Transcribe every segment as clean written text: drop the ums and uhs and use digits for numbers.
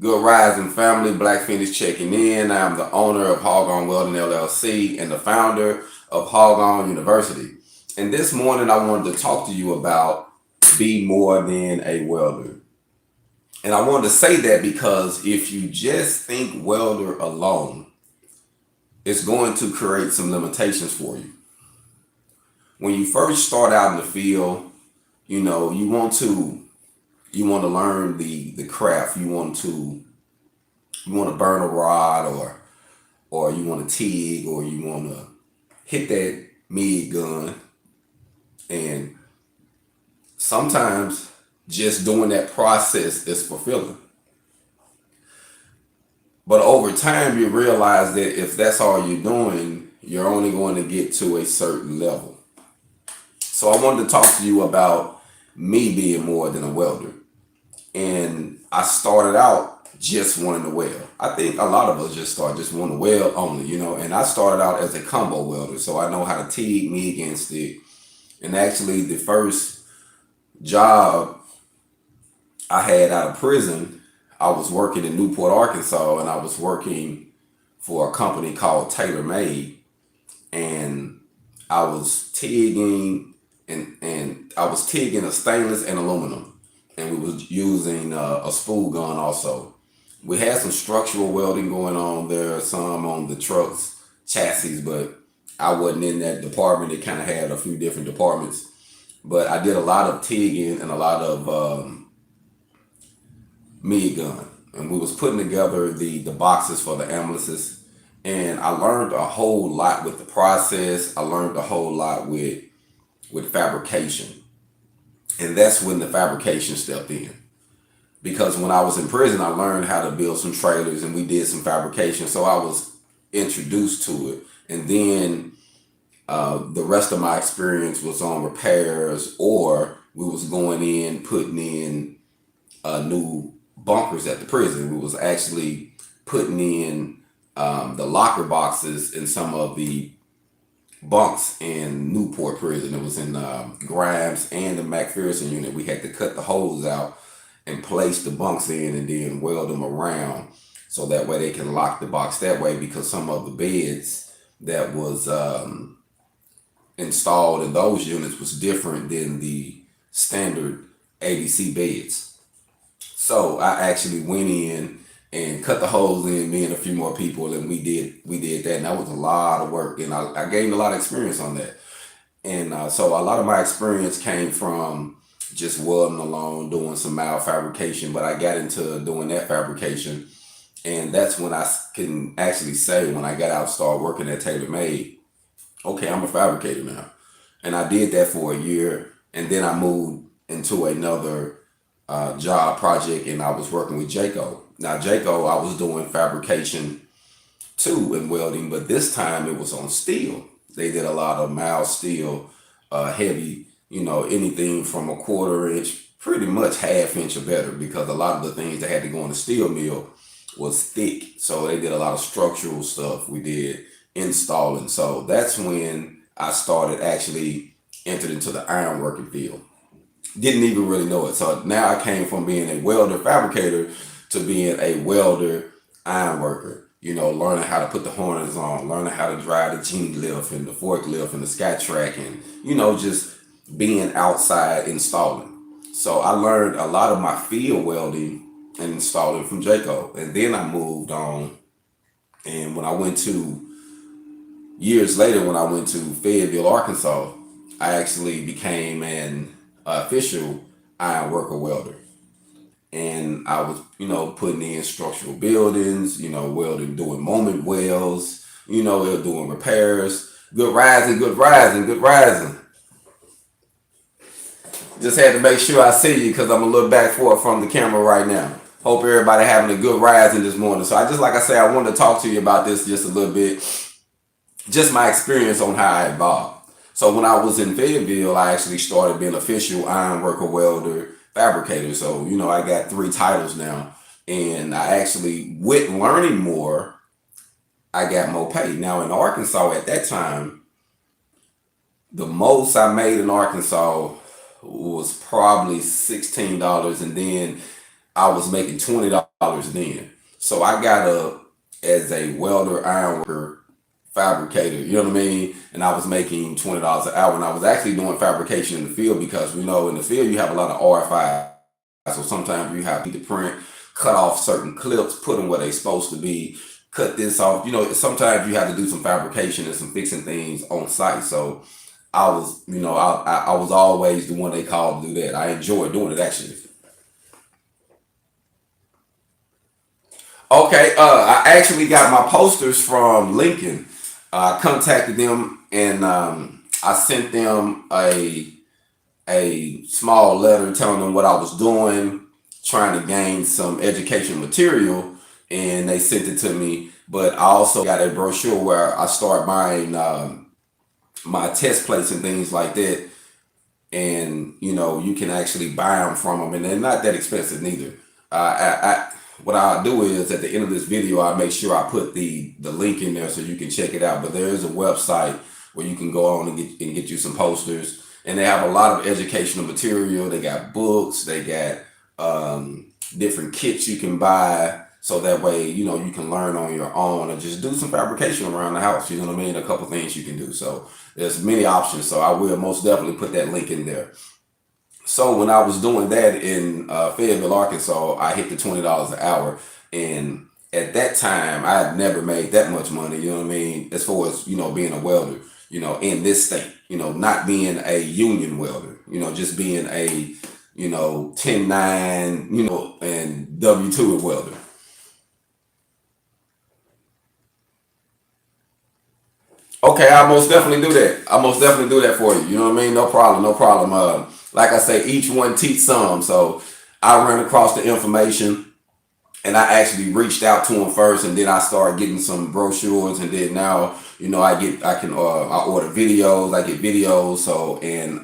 Good rising family, Black Feniks checking in. I'm the owner of HogOn Welding LLC and the founder of HogOn University. And this morning I wanted to talk to you about be more than a welder. And I wanted to say that because if you just think welder alone, it's going to create some limitations for you. When you first start out in the field, you want to learn the craft. You want to burn a rod, or you want to TIG, or you want to hit that MIG gun. And sometimes just doing that process is fulfilling. But over time, you realize that if that's all you're doing, you're only going to get to a certain level. So I wanted to talk to you about me being more than a welder. And I started out just wanting to weld. I think a lot of us just wanting to weld only, and I started out as a combo welder. So I know how to TIG, MIG, and stick. And actually the first job I had out of prison, I was working in Newport, Arkansas, and I was working for a company called Tailor Made. And I was TIGging and I was TIGging a stainless and aluminum. And we was using a spool gun also. We had some structural welding going on there, some on the trucks, chassis, but I wasn't in that department. It kind of had a few different departments. But I did a lot of TIGging and a lot of MIG gun. And we was putting together the boxes for the ambulances. And I learned a whole lot with the process. I learned a whole lot with fabrication. And that's when the fabrication stepped in. Because when I was in prison, I learned how to build some trailers and we did some fabrication. So I was introduced to it. And then the rest of my experience was on repairs, or we was going in, putting in new bunkers at the prison. We was actually putting in the locker boxes in some of the bunks in Newport prison. It was in Grimes and the McPherson unit. We had to cut the holes out and place the bunks in and then weld them around so that way they can lock the box that way, because some of the beds that was installed in those units was different than the standard ABC beds. So I actually went in and cut the holes in, me and a few more people, and we did that, and that was a lot of work, and I gained a lot of experience on that. And so a lot of my experience came from just welding alone, doing some mild fabrication, but I got into doing that fabrication, and that's when I can actually say, when I got out, started working at Tailor Made, okay, I'm a fabricator now. And I did that for a year, and then I moved into another job project, and I was working with Jayco. Now, Jayco, I was doing fabrication too in welding, but this time it was on steel. They did a lot of mild steel, heavy, anything from a 1/4 inch, pretty much 1/2 inch or better, because a lot of the things that had to go in the steel mill was thick. So they did a lot of structural stuff. We did installing. So that's when I started actually entered into the ironworking field. Didn't even really know it. So now I came from being a welder fabricator to being a welder iron worker, learning how to put the harness on, learning how to drive the genie lift and the forklift and the scat track, and, just being outside installing. So I learned a lot of my field welding and installing from Jayco. And then I moved on. And years later, when I went to Fayetteville, Arkansas, I actually became an official iron worker welder. And I was, putting in structural buildings, welding, doing moment welds, doing repairs. Good rising, good rising, good rising. Just had to make sure I see you because I'm a little back forth from the camera right now. Hope everybody having a good rising this morning. So like I say, I wanted to talk to you about this just a little bit. Just my experience on how I evolved. So when I was in Fayetteville, I actually started being official iron worker, welder, fabricator. So, I got 3 titles now. And I actually, with learning more, I got more pay. Now in Arkansas at that time, the most I made in Arkansas was probably $16. And then I was making $20 then. So I got up as a welder, ironworker, fabricator, you know what I mean? And I was making $20 an hour. And I was actually doing fabrication in the field because, in the field you have a lot of RFI. So sometimes you have to print, cut off certain clips, put them where they're supposed to be, cut this off. Sometimes you have to do some fabrication and some fixing things on site. So I was, I was always the one they called to do that. I enjoyed doing it actually. Okay, I actually got my posters from Lincoln. I contacted them and I sent them a small letter telling them what I was doing, trying to gain some education material, and they sent it to me. But I also got a brochure where I start buying my test plates and things like that. And you can actually buy them from them, and they're not that expensive neither. What I'll do is at the end of this video, I'll make sure I put the link in there so you can check it out. But there is a website where you can go on and get you some posters, and they have a lot of educational material. They got books, they got different kits you can buy, so that way you can learn on your own or just do some fabrication around the house. You know what I mean? A couple things you can do. So there's many options. So I will most definitely put that link in there. So when I was doing that in Fayetteville, Arkansas, I hit the $20 an hour. And at that time, I had never made that much money, you know what I mean? As far as, being a welder, in this state, not being a union welder, just being a, 10-9, and W-2 welder. Okay, I most definitely do that. I most definitely do that for you. You know what I mean? No problem, no problem. Like I say, each one teach some. So I ran across the information and I actually reached out to them first, and then I started getting some brochures, and then now I order videos. I get videos, so and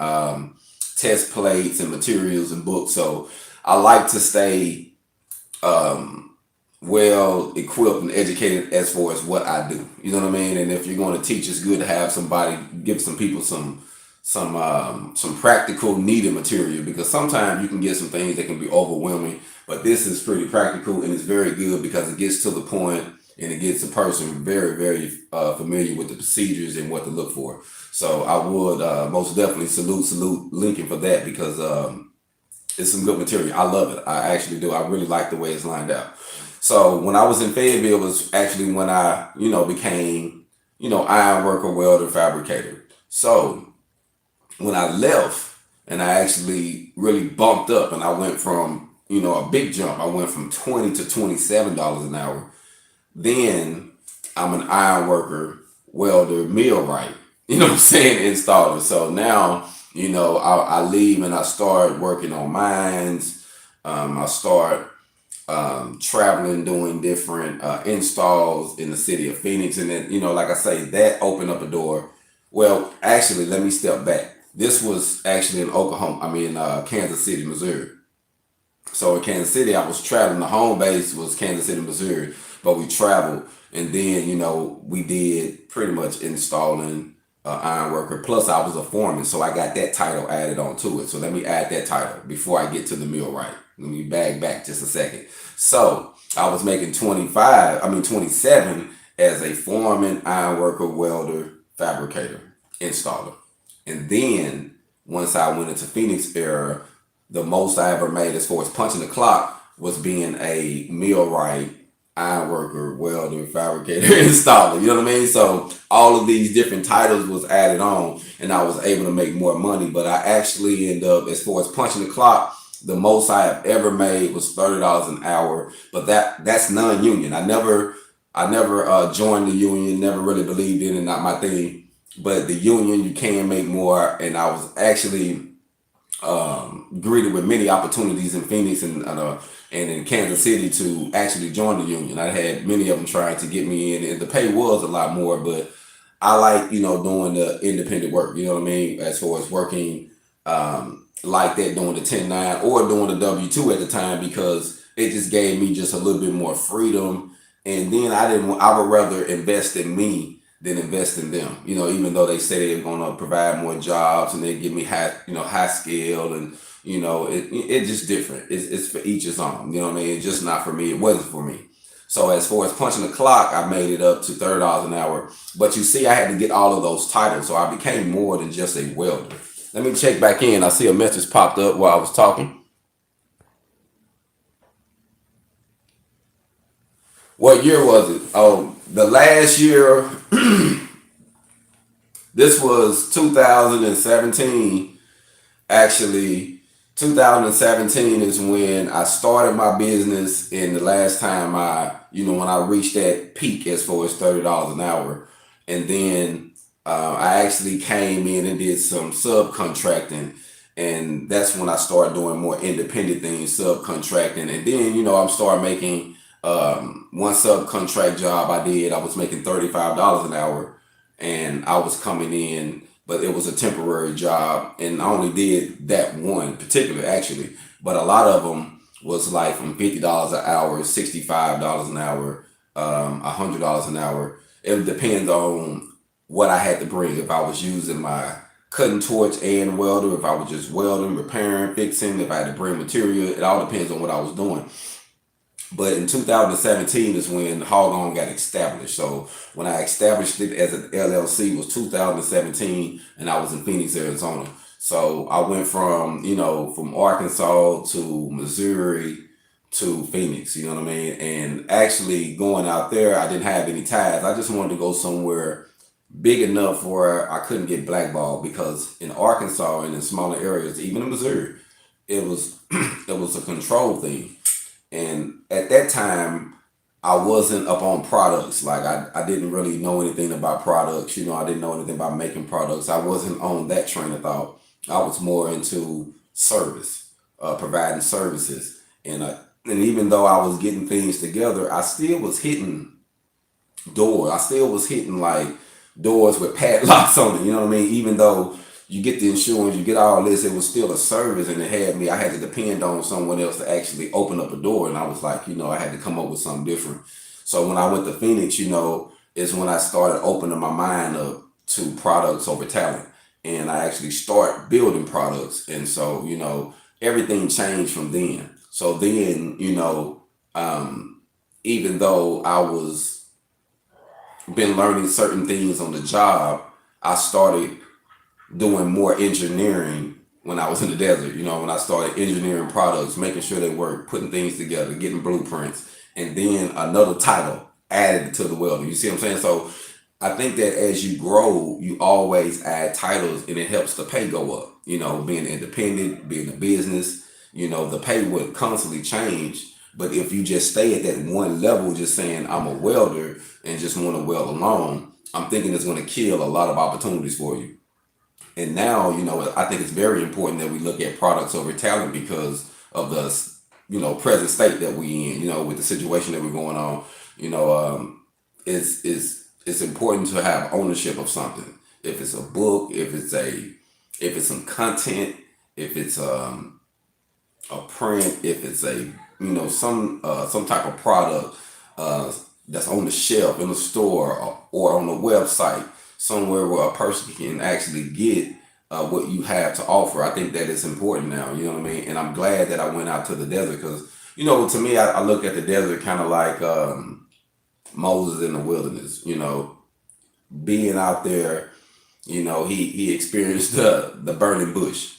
test plates and materials and books. So I like to stay well equipped and educated as far as what I do. You know what I mean? And if you're going to teach, it's good to have somebody give some people some practical needed material, because sometimes you can get some things that can be overwhelming. But this is pretty practical, and it's very good because it gets to the point and it gets the person very, very familiar with the procedures and what to look for. So I would most definitely salute Lincoln for that, because it's some good material. I love it. I actually do. I really like the way it's lined out. So when I was in Fayetteville was actually when I, became, iron worker, welder, fabricator. So when I left and I actually really bumped up and I went from, a big jump, I went from $20 to $27 an hour. Then I'm an iron worker, welder, millwright, what I'm saying, installer. So now, I leave and I start working on mines. I start traveling, doing different installs in the city of Phoenix. And then, like I say, that opened up a door. Well, actually, let me step back. This was actually in Kansas City, Missouri. So in Kansas City, I was traveling. The home base was Kansas City, Missouri, but we traveled. And then, we did pretty much installing iron worker. Plus, I was a foreman, so I got that title added on to it. So let me add that title before I get to the millwright. Let me back just a second. So I was making 27 as a foreman, iron worker, welder, fabricator, installer. And then once I went into Phoenix era, the most I ever made as far as punching the clock was being a millwright, iron worker, welder, fabricator, installer. You know what I mean? So all of these different titles was added on, and I was able to make more money. But I actually ended up, as far as punching the clock, the most I have ever made was $30 an hour. But that's non-union. I never joined the union, never really believed in it, not my thing. But the union, you can make more, and I was actually greeted with many opportunities in Phoenix and in Kansas City to actually join the union. I had many of them trying to get me in, and the pay was a lot more, but I like, doing the independent work, you know what I mean? As far as working like that, doing the 10-9 or doing the W-2 at the time, because it just gave me just a little bit more freedom. And then I would rather invest in me than invest in them. Even though they say they're going to provide more jobs and they give me high skill and, It's just different. It's for each his own. You know what I mean? It's just not for me. It wasn't for me. So as far as punching the clock, I made it up to $30 an hour. But you see, I had to get all of those titles, so I became more than just a welder. Let me check back in. I see a message popped up while I was talking. What year was it? Oh, the last year. This was 2017. Actually, 2017 is when I started my business, and the last time when I reached that peak as far as $30 an hour. And then I actually came in and did some subcontracting. And that's when I started doing more independent things, subcontracting. And then, I'm started making one subcontract job I was making $35 an hour, and I was coming in, but it was a temporary job, and I only did that one particular actually, but a lot of them was like from $50 an hour, $65 an hour, $100 an hour. It depends on what I had to bring. If I was using my cutting torch and welder, if I was just welding, repairing, fixing, if I had to bring material, it all depends on what I was doing. But in 2017 is when HogOn got established. So when I established it as an LLC was 2017, and I was in Phoenix, Arizona. So I went from Arkansas to Missouri to Phoenix, you know what I mean? And actually going out there, I didn't have any ties. I just wanted to go somewhere big enough where I couldn't get blackballed, because in Arkansas and in smaller areas, even in Missouri, it was it was a control thing. And at that time, I wasn't up on products. Like I didn't really know anything about products. I didn't know anything about making products. I wasn't on that train of thought. I was more into service, providing services. And even though I was getting things together, I still was hitting doors. I still was hitting like doors with padlocks on it. You know what I mean? Even though you get the insurance, you get all this, it was still a service, and I had to depend on someone else to actually open up a door. And I was like, I had to come up with something different. So when I went to Phoenix, is when I started opening my mind up to products over talent. And I actually start building products. And so, everything changed from then. So then, even though I was been learning certain things on the job, I started doing more engineering when I was in the desert. When I started engineering products, making sure they work, putting things together, getting blueprints, and then another title added to the welding. You see what I'm saying? So I think that as you grow, you always add titles, and it helps the pay go up. Being independent, being a business, the pay would constantly change. But if you just stay at that one level, just saying I'm a welder and just want to weld alone, I'm thinking it's going to kill a lot of opportunities for you. And now, I think it's very important that we look at products over talent because of the, present state that we in, with the situation that we're going on. It's important to have ownership of something. If it's a book, if it's some content, if it's a print, if it's some type of product that's on the shelf in the store, or on the website, somewhere where a person can actually get what you have to offer. I think that it's important now, you know what I mean? And I'm glad that I went out to the desert because, to me, I look at the desert kind of like Moses in the wilderness, being out there, he experienced the burning bush.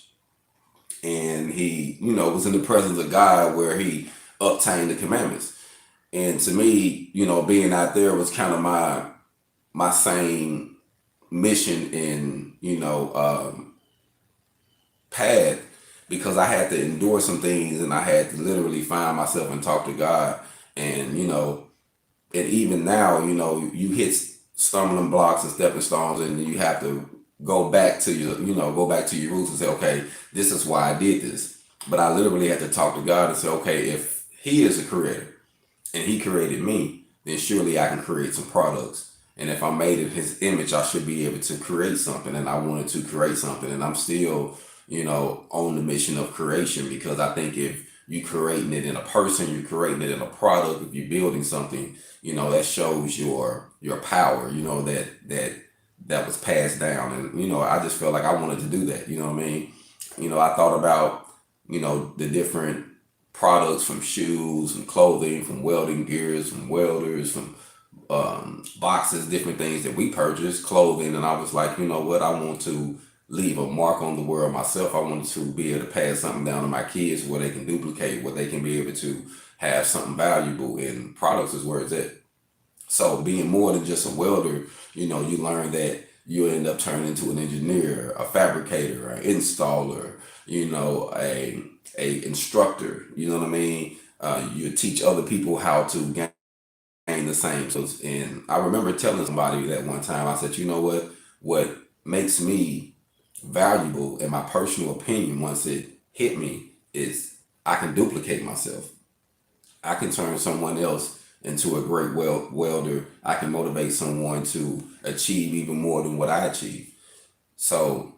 And he, was in the presence of God where he obtained the commandments. And to me, being out there was kind of my same mission and path, because I had to endure some things, and I had to literally find myself and talk to God. And and even now, you hit stumbling blocks and stepping stones, and you have to go back to your roots and say, okay, this is why I did this. But I literally had to talk to God and say, okay, if he is a creator and he created me, then surely I can create some products. And if I'm made in his image, I should be able to create something. And I wanted to create something. And I'm still, on the mission of creation, because I think if you're creating it in a person, you're creating it in a product, if you're building something, that shows your power, that was passed down. And, I just felt like I wanted to do that. You know what I mean? I thought about you know, the different products from shoes, from clothing, from welding gears, from welders, from boxes, different things that we purchased, clothing. And I was like, you know what, I want to leave a mark on the world myself. I wanted to be able to pass something down to my kids where they can duplicate, where they can be able to have something valuable, and products is where it's at. So being more than just a welder, you know, you learn that you end up turning into an engineer, a fabricator, an installer, you know, a instructor. You know what I mean? You teach other people how to gain the same. So, and I remember telling somebody that one time. I said, you know what? What makes me valuable, in my personal opinion, once it hit me, is I can duplicate myself. I can turn someone else into a great welder. I can motivate someone to achieve even more than what I achieved. So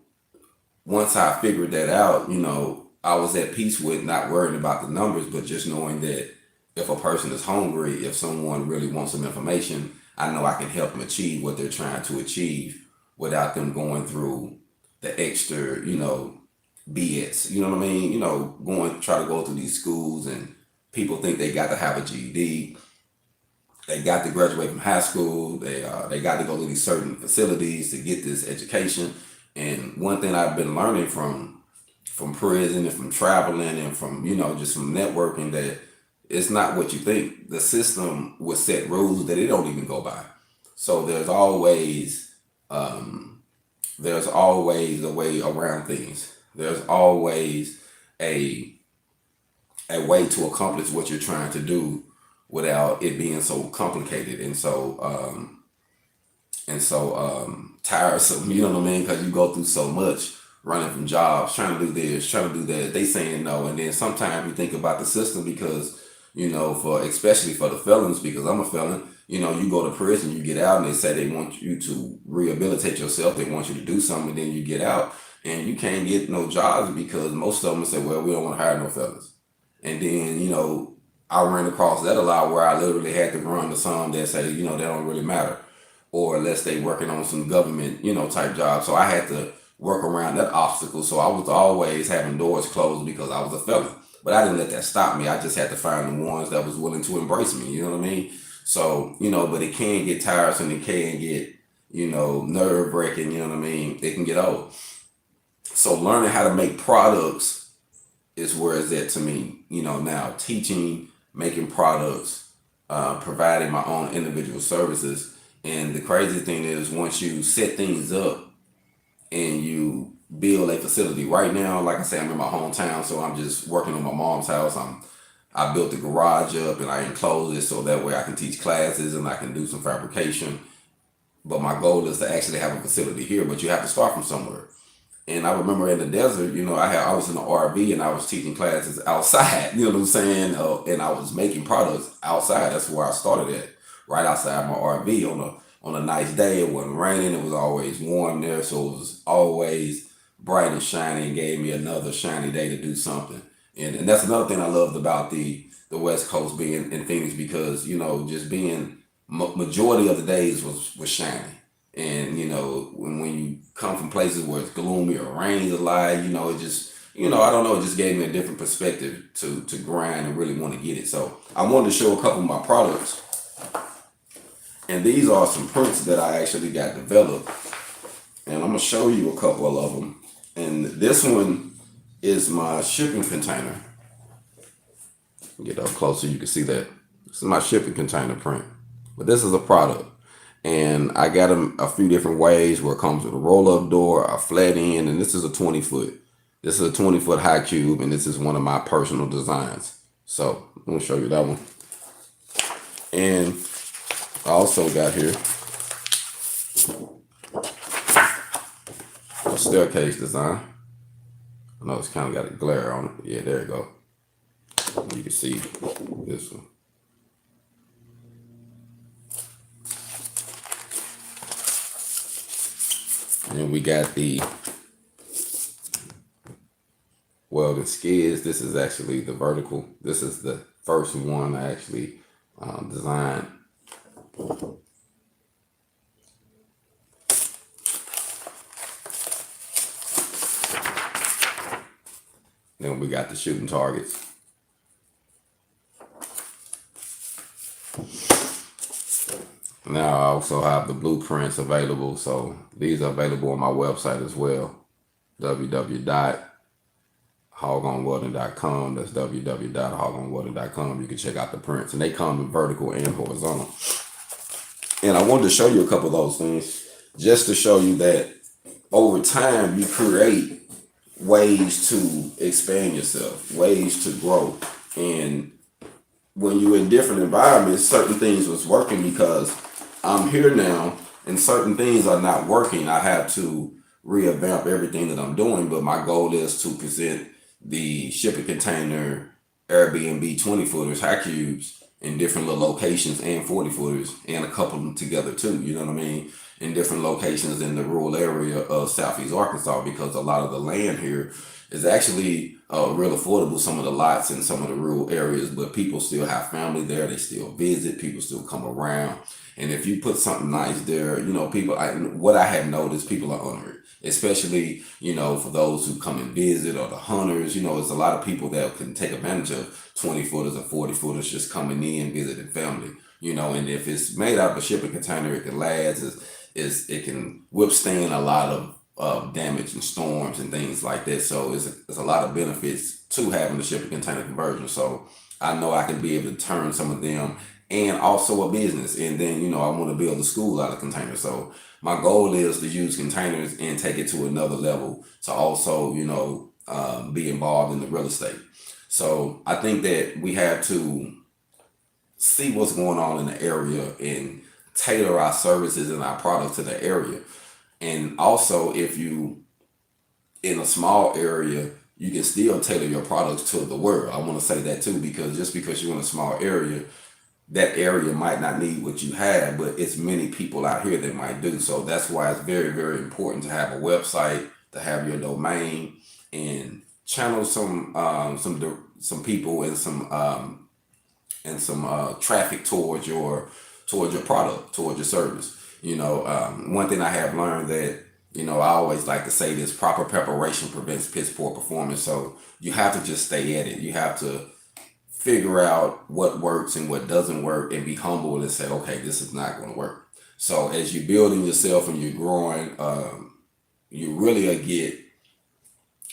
once I figured that out, you know, I was at peace with not worrying about the numbers, but just knowing that if a person is hungry, if someone really wants some information, I know I can help them achieve what they're trying to achieve without them going through the extra, you know, BS. You know what I mean? You know, try to go through these schools, and people think they got to have a GED. They got to graduate from high school. They got to go to these certain facilities to get this education. And one thing I've been learning from prison and from traveling and from, you know, just from networking, that it's not what you think. The system will set rules that it don't even go by. So there's always a way around things. There's always a way to accomplish what you're trying to do without it being so complicated and so tiresome. You know what I mean? Because you go through so much, running from jobs, trying to do this, trying to do that. They saying no, and then sometimes you think about the system because, you know, for especially for the felons, because I'm a felon. You know, you go to prison, you get out, and they say they want you to rehabilitate yourself. They want you to do something, and then you get out, and you can't get no jobs because most of them say, well, we don't want to hire no felons. And then, you know, I ran across that a lot where I literally had to run to some that say, you know, that don't really matter. Or unless they working on some government, you know, type job. So I had to work around that obstacle. So I was always having doors closed because I was a felon. But I didn't let that stop me. I just had to find the ones that was willing to embrace me. You know what I mean? So, you know, but it can get tiresome. It can get, you know, nerve wracking. You know what I mean? It can get old. So learning how to make products is where it's at to me. You know, now teaching, making products, providing my own individual services. And the crazy thing is, once you set things up and you build a facility, right now, like I say, I'm in my hometown, so I'm just working on my mom's house. I built the garage up and I enclosed it so that way I can teach classes and I can do some fabrication. But my goal is to actually have a facility here, but you have to start from somewhere. And I remember in the desert, you know, I was in the RV and I was teaching classes outside. You know what I'm saying? And I was making products outside. That's where I started at, right outside my RV on a nice day. It wasn't raining. It was always warm there, so it was always bright and shiny, and gave me another shiny day to do something. And that's another thing I loved about the West Coast being in Phoenix, because, you know, just being majority of the days was shiny. And, you know, when you come from places where it's gloomy or rains a lot, you know, it just, you know, I don't know, it just gave me a different perspective to grind and really want to get it. So I wanted to show a couple of my products. And these are some prints that I actually got developed. And I'm going to show you a couple of them. And this one is my shipping container. Get up closer, you can see that. This is my shipping container print. But this is a product. And I got them a few different ways, where it comes with a roll-up door, a flat end, and this is a 20-foot. This is a 20-foot high cube, and this is one of my personal designs. So I'm going to show you that one. And I also got here a staircase design. I know it's kind of got a glare on it. Yeah, there you go. You can see this one. And we got the Welding Skids. This is actually the vertical. This is the first one I actually designed. Then we got the shooting targets. Now I also have the blueprints available. So these are available on my website as well. www.HogOnWelding.com. That's www.HogOnWelding.com. You can check out the prints, and they come in vertical and horizontal. And I wanted to show you a couple of those things just to show you that over time you create ways to expand yourself, ways to grow. And when you're in different environments, certain things was working because I'm here now and certain things are not working. I have to revamp everything that I'm doing, but my goal is to present the shipping container Airbnb 20 footers, high cubes in different little locations, and 40 footers, and a couple of them together too, you know what I mean? In different locations in the rural area of Southeast Arkansas, because a lot of the land here is actually real affordable, some of the lots in some of the rural areas, but people still have family there, they still visit, people still come around. And if you put something nice there, you know, people, what I have noticed, people are honored, especially, you know, for those who come and visit or the hunters. You know, there's a lot of people that can take advantage of 20 footers or 40 footers just coming in, visiting family, you know. And if it's made out of a shipping container, it can last, it can withstand a lot of damage and storms and things like that. So it's a lot of benefits to having the shipping container conversion. So I know I can be able to turn some of them, and also a business. And then, you know, I want to build a school out of containers. So my goal is to use containers and take it to another level to also, you know, be involved in the real estate. So I think that we have to see what's going on in the area and tailor our services and our products to the area. And also, if you in a small area, you can still tailor your products to the world. I want to say that too, because just because you're in a small area, that area might not need what you have, but it's many people out here that might do. So that's why it's very, very important to have a website, to have your domain, and channel some people and some traffic towards your product, towards your service. You know, one thing I have learned that, you know, I always like to say this: proper preparation prevents piss poor performance. So you have to just stay at it. You have to figure out what works and what doesn't work, and be humble and say, okay, this is not going to work. So as you're building yourself and you're growing, you really it'll get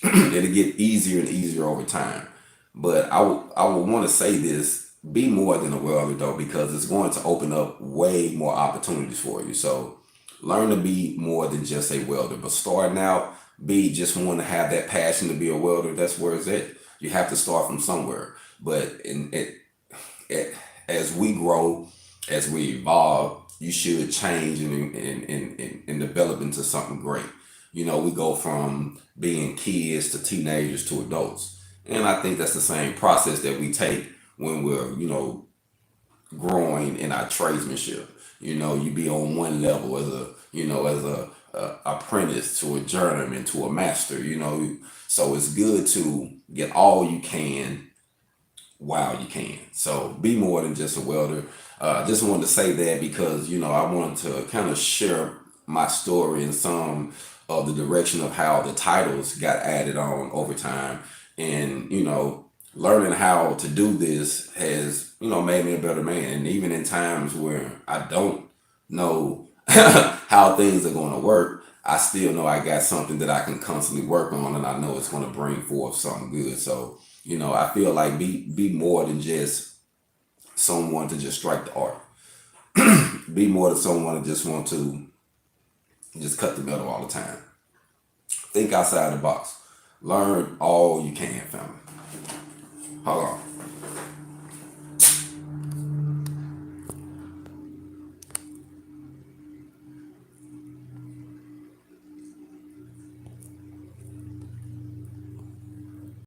easier and easier over time. But I would want to say this: be more than a welder though, because it's going to open up way more opportunities for you. So learn to be more than just a welder. But starting out, just want to have that passion to be a welder. That's where it's at. You have to start from somewhere. But as we grow, as we evolve, you should change and develop into something great. You know, we go from being kids to teenagers to adults. And I think that's the same process that we take when we're, you know, growing in our tradesmanship. You know, you be on one level as a apprentice to a journeyman to a master, you know. So it's good to get all you can while you can. So be more than just a welder. Just wanted to say that because, you know, I wanted to kind of share my story and some of the direction of how the titles got added on over time. And, you know, learning how to do this has, you know, made me a better man. And even in times where I don't know how things are going to work, I still know I got something that I can constantly work on, and I know it's going to bring forth something good. So, you know, I feel like be more than just someone to just strike the art. Be more than someone to just want to just cut the metal all the time. Think outside the box. Learn all you can, family. Hold on.